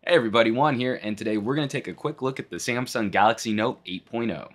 Hey everybody, Juan here, and today we're going to take a quick look at the Samsung Galaxy Note 8.0.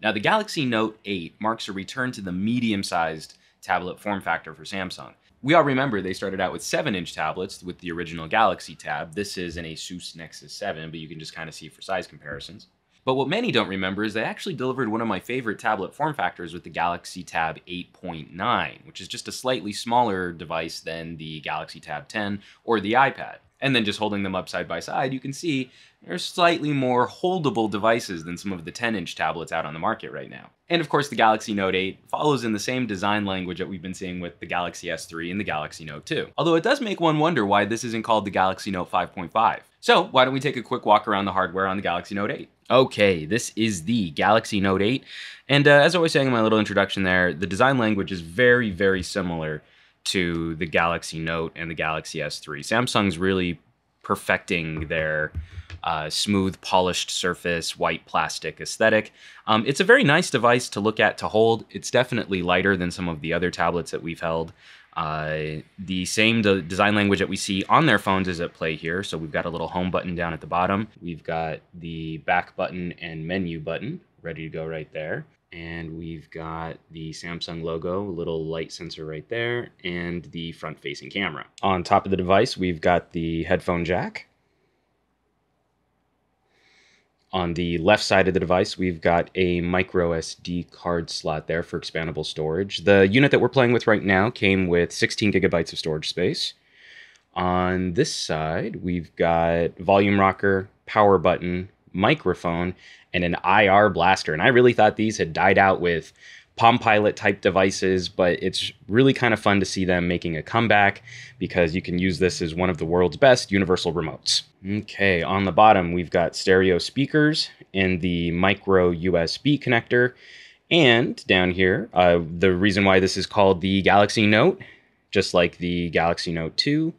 Now, the Galaxy Note 8 marks a return to the medium-sized tablet form factor for Samsung. We all remember they started out with 7-inch tablets with the original GalaxyTab. This is an Asus Nexus 7, but you can just kind of see for size comparisons. But what many don't remember is they actually delivered one of my favorite tablet form factors with the GalaxyTab 8.9, which is just a slightly smaller device than the GalaxyTab 10 or the iPad. And then just holding them up side by side, you can see they're slightly more holdable devices than some of the 10-inch tablets out on the market right now. And of course, the Galaxy Note 8 follows in the same design language that we've been seeing with the Galaxy S3 and the Galaxy Note 2. Although it does make one wonder why this isn't called the Galaxy Note 5.5. So why don't we take a quick walk around the hardware on the Galaxy Note 8? Okay, this is the Galaxy Note 8. And as I was saying in my little introduction there, the design language is very, very similar to the Galaxy Note and the Galaxy S3. Samsung's really perfecting their smooth, polished surface, white plastic aesthetic. It's a very nice device to look at, to hold. It's definitely lighter than some of the other tablets that we've held. The same design language that we see on their phones is at play here. So we've got a little home button down at the bottom. We've got the back button and menu button ready to go right there. And we've got the Samsung logo, a little light sensor right there, and the front-facing camera. On top of the device, we've got the headphone jack. On the left side of the device, we've got a micro SD card slot there for expandable storage. The unit that we're playing with right now came with 16 gigabytes of storage space. On this side, we've got volume rocker, power button, microphone, and an IR blaster. And I really thought these had died out with Palm Pilot type devices, but it's really kind of fun to see them making a comeback because you can use this as one of the world's best universal remotes. Okay, on the bottom, we've got stereo speakers and the micro USB connector. And down here, the reason why this is called the Galaxy Note, just like the Galaxy Note 2,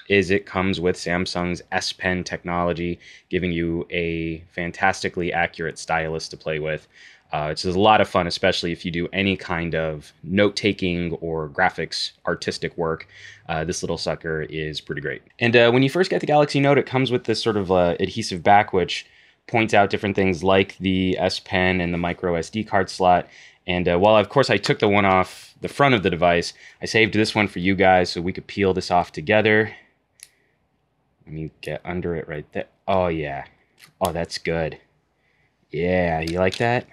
is it comes with Samsung's S Pen technology, giving you a fantastically accurate stylus to play with. It's a lot of fun, especially if you do any kind of note-taking or graphics artistic work. This little sucker is pretty great. And when you first get the Galaxy Note, it comes with this sort of adhesive back, which points out different things like the S Pen and the micro SD card slot. And while, of course, I took the one off the front of the device, I saved this one for you guys so we could peel this off together. Let me get under it right there. Oh, yeah. Oh, that's good. Yeah, you like that?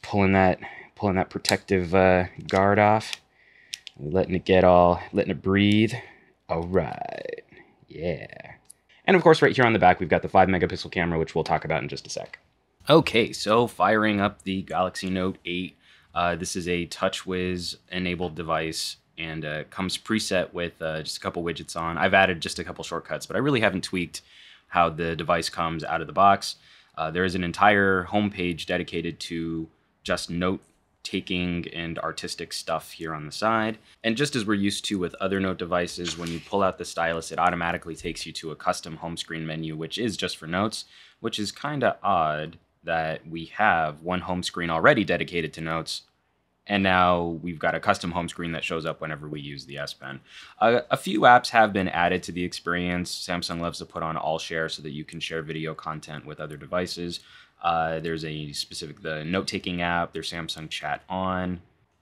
Pulling that protective guard off, letting it breathe. All right, yeah. And of course, right here on the back, we've got the 5-megapixel camera, which we'll talk about in just a sec. Okay, so firing up the Galaxy Note 8. This is a Touchwiz enabled device and comes preset with just a couple widgets on. I've added just a couple shortcuts, but I really haven't tweaked how the device comes out of the box. There is an entire homepage dedicated to just note-taking and artistic stuff here on the side. And just as we're used to with other Note devices, when you pull out the stylus, it automatically takes you to a custom home screen menu, which is just for notes, which is kind of odd that we have one home screen already dedicated to notes, and now we've got a custom home screen that shows up whenever we use the S Pen. A few apps have been added to the experience. Samsung loves to put on all share so that you can share video content with other devices. There's the note-taking app, there's Samsung Chat On,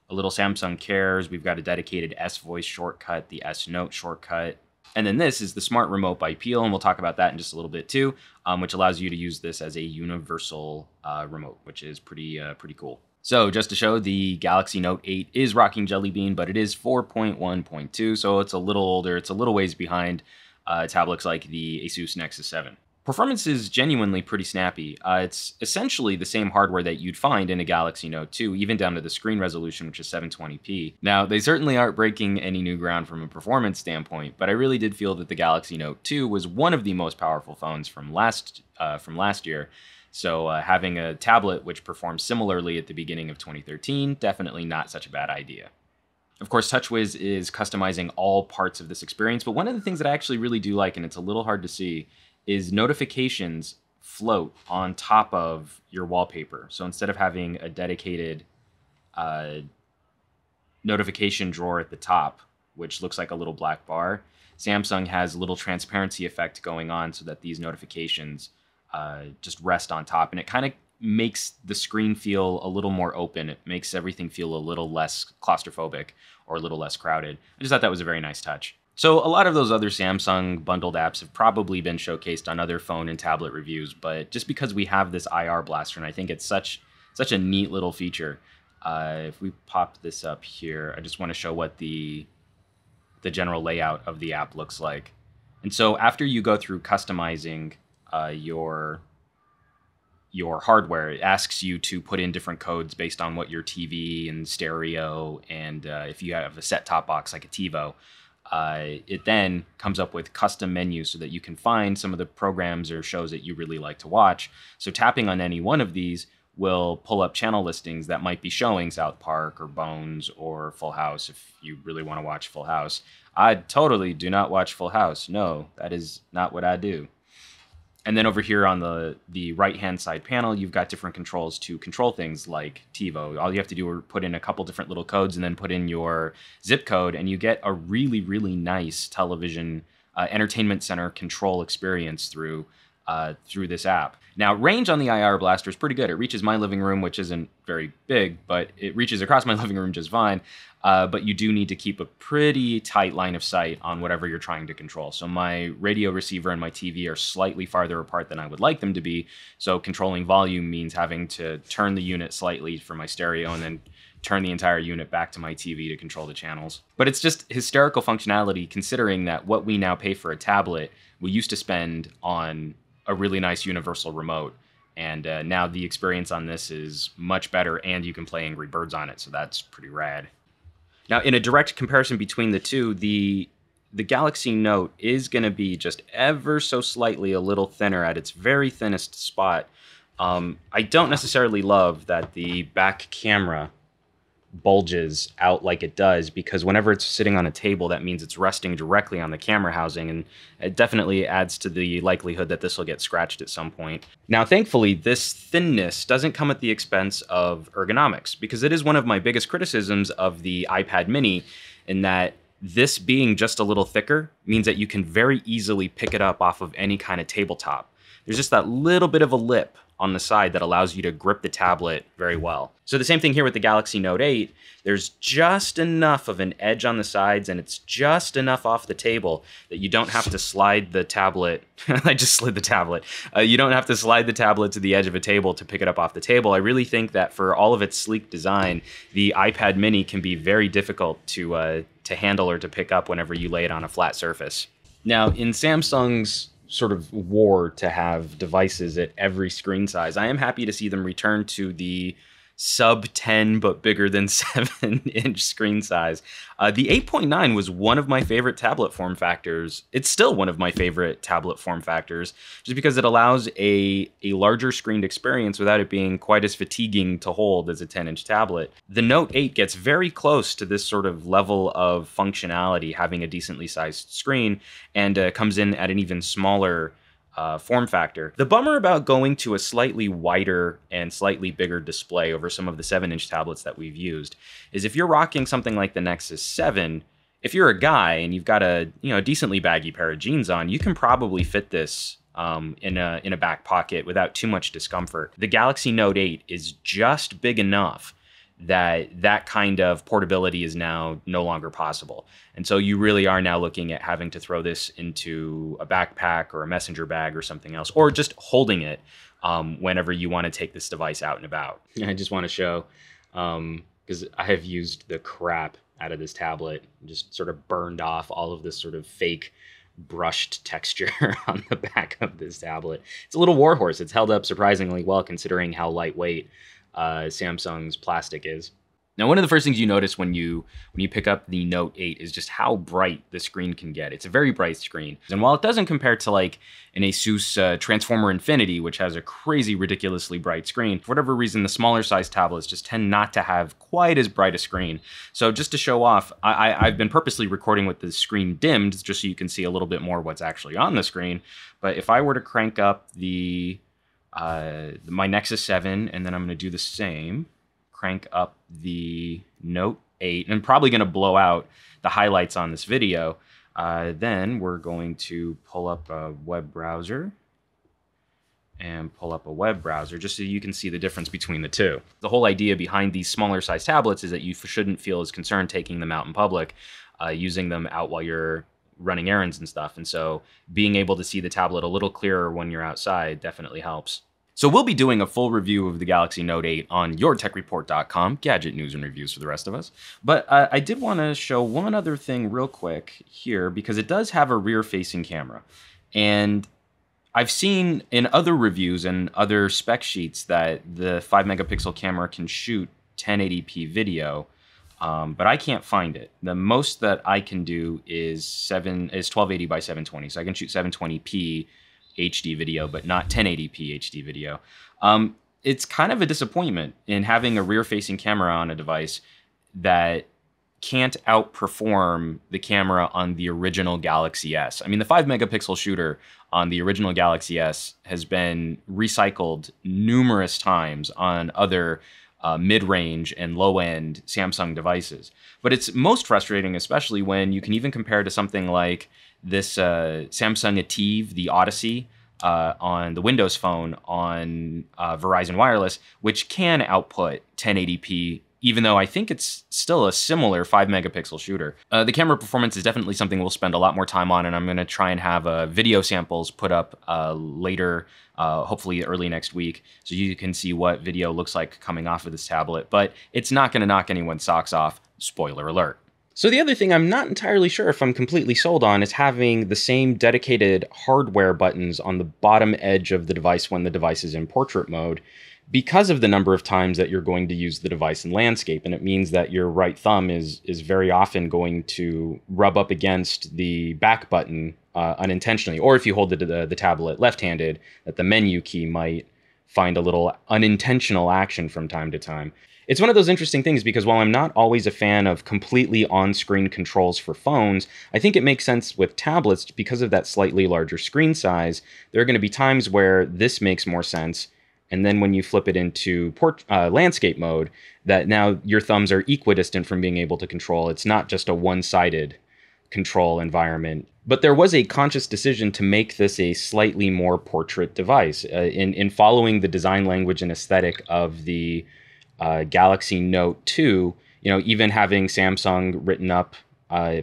a little Samsung Cares, we've got a dedicated S-Voice shortcut, the S-Note shortcut, and then this is the Smart Remote by Peel, and we'll talk about that in just a little bit too, which allows you to use this as a universal remote, which is pretty cool. So just to show, the Galaxy Note 8 is rocking Jelly Bean, but it is 4.1.2, so it's a little older, it's a little ways behind tablets like the Asus Nexus 7. Performance is genuinely pretty snappy. It's essentially the same hardware that you'd find in a Galaxy Note 2, even down to the screen resolution, which is 720p. Now, they certainly aren't breaking any new ground from a performance standpoint, but I really did feel that the Galaxy Note 2 was one of the most powerful phones from last year. So having a tablet which performed similarly at the beginning of 2013, definitely not such a bad idea. Of course, Touchwiz is customizing all parts of this experience, but one of the things that I actually really do like, and it's a little hard to see, is notifications float on top of your wallpaper. So instead of having a dedicated notification drawer at the top, which looks like a little black bar, Samsung has a little transparency effect going on so that these notifications just rest on top. And it kind of makes the screen feel a little more open. It makes everything feel a little less claustrophobic or a little less crowded. I just thought that was a very nice touch. So a lot of those other Samsung bundled apps have probably been showcased on other phone and tablet reviews, but just because we have this IR blaster, and I think it's such a neat little feature. If we pop this up here, I just want to show what the general layout of the app looks like. And so after you go through customizing your hardware, it asks you to put in different codes based on what your TV and stereo, and if you have a set-top box like a TiVo, it then comes up with custom menus so that you can find some of the programs or shows that you really like to watch. So tapping on any one of these will pull up channel listings that might be showing South Park or Bones or Full House if you really want to watch Full House. I totally do not watch Full House. No, that is not what I do. And then over here on the right-hand side panel, you've got different controls to control things like TiVo. All you have to do is put in a couple different little codes and then put in your zip code, and you get a really, really nice television entertainment center control experience through this app. Now, range on the IR blaster is pretty good. It reaches my living room, which isn't very big, but it reaches across my living room just fine. But you do need to keep a pretty tight line of sight on whatever you're trying to control. So my radio receiver and my TV are slightly farther apart than I would like them to be. So controlling volume means having to turn the unit slightly for my stereo and then turn the entire unit back to my TV to control the channels. But it's just hysterical functionality considering that what we now pay for a tablet, we used to spend on a really nice universal remote. And now the experience on this is much better, and you can play Angry Birds on it, so that's pretty rad. Now, in a direct comparison between the two, the Galaxy Note is going to be just ever so slightly a little thinner at its very thinnest spot. I don't necessarily love that the back camera bulges out like it does, because whenever it's sitting on a table, that means it's resting directly on the camera housing, and it definitely adds to the likelihood that this will get scratched at some point. Now, thankfully, this thinness doesn't come at the expense of ergonomics, because it is one of my biggest criticisms of the iPad mini, in that this being just a little thicker means that you can very easily pick it up off of any kind of tabletop. There's just that little bit of a lip on the side that allows you to grip the tablet very well. So the same thing here with the Galaxy Note 8. There's just enough of an edge on the sides, and it's just enough off the table that you don't have to slide the tablet. I just slid the tablet. You don't have to slide the tablet to the edge of a table to pick it up off the table. I really think that for all of its sleek design, the iPad mini can be very difficult to handle or to pick up whenever you lay it on a flat surface. Now, in Samsung's sort of war to have devices at every screen size, I am happy to see them return to the sub 10 but bigger than 7-inch screen size. The 8.9 was one of my favorite tablet form factors. It's still one of my favorite tablet form factors, just because it allows a larger screened experience without it being quite as fatiguing to hold as a 10-inch tablet. The Note 8 gets very close to this sort of level of functionality, having a decently sized screen, and comes in at an even smaller form factor. The bummer about going to a slightly wider and slightly bigger display over some of the 7-inch tablets that we've used is if you're rocking something like the Nexus 7, if you're a guy and you've got a decently baggy pair of jeans on, you can probably fit this in a back pocket without too much discomfort. The Galaxy Note 8 is just big enough that kind of portability is now no longer possible. And so you really are now looking at having to throw this into a backpack or a messenger bag or something else, or just holding it whenever you want to take this device out and about. I just want to show, because I have used the crap out of this tablet, just sort of burned off all of this sort of fake brushed texture on the back of this tablet. It's a little warhorse. It's held up surprisingly well considering how lightweight Samsung's plastic is. Now, one of the first things you notice when you pick up the Note 8 is just how bright the screen can get. It's a very bright screen. And while it doesn't compare to like an Asus Transformer Infinity, which has a crazy, ridiculously bright screen, for whatever reason, the smaller size tablets just tend not to have quite as bright a screen. So just to show off, I've been purposely recording with the screen dimmed just so you can see a little bit more what's actually on the screen. But if I were to crank up my Nexus 7, and then I'm going to do the same, crank up the Note 8, and I'm probably going to blow out the highlights on this video. Then we're going to pull up a web browser just so you can see the difference between the two. The whole idea behind these smaller size tablets is that you shouldn't feel as concerned taking them out in public, using them out while you're running errands and stuff. And so being able to see the tablet a little clearer when you're outside definitely helps. So we'll be doing a full review of the Galaxy Note 8 on yourtechreport.com, gadget news and reviews for the rest of us. But I did want to show one other thing real quick here, because it does have a rear-facing camera. And I've seen in other reviews and other spec sheets that the 5-megapixel camera can shoot 1080p video, but I can't find it. The most that I can do is 1280 by 720, so I can shoot 720p HD video, but not 1080p HD video. It's kind of a disappointment in having a rear-facing camera on a device that can't outperform the camera on the original Galaxy S. I mean, the 5-megapixel shooter on the original Galaxy S has been recycled numerous times on other mid-range and low-end Samsung devices. But it's most frustrating, especially when you can even compare to something like this Samsung Ativ, the Odyssey, on the Windows Phone on Verizon Wireless, which can output 1080p, even though I think it's still a similar 5-megapixel shooter. The camera performance is definitely something we'll spend a lot more time on, and I'm going to try and have video samples put up later, hopefully early next week, so you can see what video looks like coming off of this tablet. But it's not going to knock anyone's socks off, spoiler alert. So the other thing I'm not entirely sure if I'm completely sold on is having the same dedicated hardware buttons on the bottom edge of the device when the device is in portrait mode, because of the number of times that you're going to use the device in landscape. And it means that your right thumb is very often going to rub up against the back button unintentionally. Or if you hold the tablet left-handed, that the menu key might find a little unintentional action from time to time. It's one of those interesting things, because while I'm not always a fan of completely on-screen controls for phones, I think it makes sense with tablets because of that slightly larger screen size. There are going to be times where this makes more sense, and then when you flip it into landscape mode, that now your thumbs are equidistant from being able to control. It's not just a one-sided control environment. But there was a conscious decision to make this a slightly more portrait device. In following the design language and aesthetic of the Galaxy Note 2, even having Samsung written up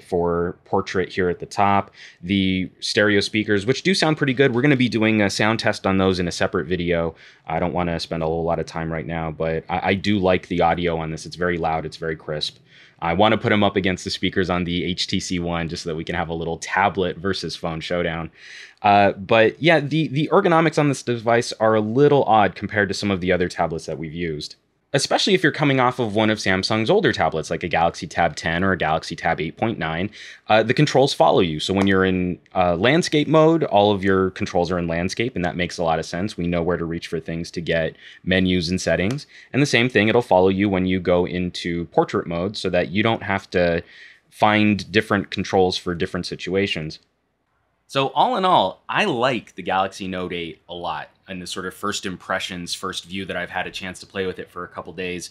for portrait here at the top, the stereo speakers, which do sound pretty good. We're going to be doing a sound test on those in a separate video. I don't want to spend a whole lot of time right now, but I do like the audio on this. It's very loud. It's very crisp. I want to put them up against the speakers on the HTC One just so that we can have a little tablet versus phone showdown. But yeah, the ergonomics on this device are a little odd compared to some of the other tablets that we've used, especially if you're coming off of one of Samsung's older tablets, like a GalaxyTab 10 or a GalaxyTab 8.9. The controls follow you. So when you're in landscape mode, all of your controls are in landscape, and that makes a lot of sense. We know where to reach for things to get menus and settings. And the same thing, it'll follow you when you go into portrait mode, so that you don't have to find different controls for different situations. So all in all, I like the Galaxy Note 8 a lot, and the sort of first impressions, first view that I've had a chance to play with it for a couple days.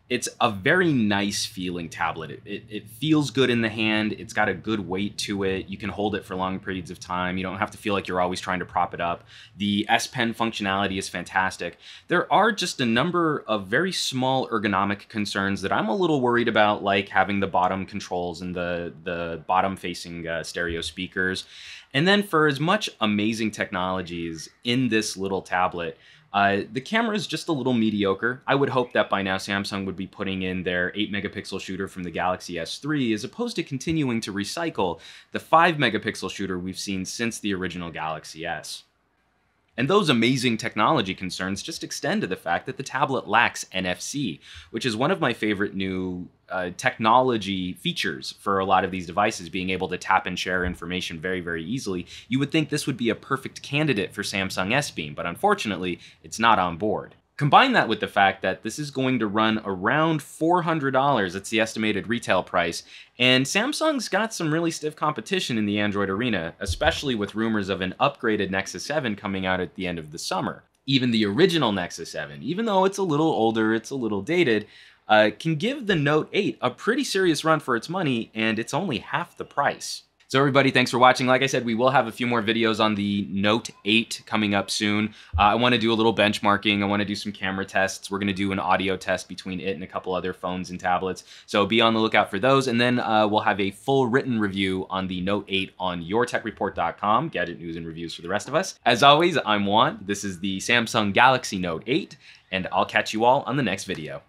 It's a very nice feeling tablet. It feels good in the hand. It's got a good weight to it. You can hold it for long periods of time. You don't have to feel like you're always trying to prop it up. The S Pen functionality is fantastic. There are just a number of very small ergonomic concerns that I'm a little worried about, like having the bottom controls and the bottom-facing stereo speakers. And then for as much amazing technologies in this little tablet, the camera is just a little mediocre. I would hope that by now Samsung would be putting in their 8-megapixel shooter from the Galaxy S3, as opposed to continuing to recycle the 5-megapixel shooter we've seen since the original Galaxy S. And those amazing technology concerns just extend to the fact that the tablet lacks NFC, which is one of my favorite new technology features for a lot of these devices, being able to tap and share information very, very easily. You would think this would be a perfect candidate for Samsung S Beam, but unfortunately, it's not on board. Combine that with the fact that this is going to run around $400, it's the estimated retail price, and Samsung's got some really stiff competition in the Android arena, especially with rumors of an upgraded Nexus 7 coming out at the end of the summer. Even the original Nexus 7, even though it's a little older, it's a little dated, can give the Note 8 a pretty serious run for its money, and it's only half the price. So everybody, thanks for watching. Like I said, we will have a few more videos on the Note 8 coming up soon. I want to do a little benchmarking. I want to do some camera tests. We're going to do an audio test between it and a couple other phones and tablets. So be on the lookout for those. And then we'll have a full written review on the Note 8 on yourtechreport.com. Gadget news and reviews for the rest of us. As always, I'm Juan. This is the Samsung Galaxy Note 8, and I'll catch you all on the next video.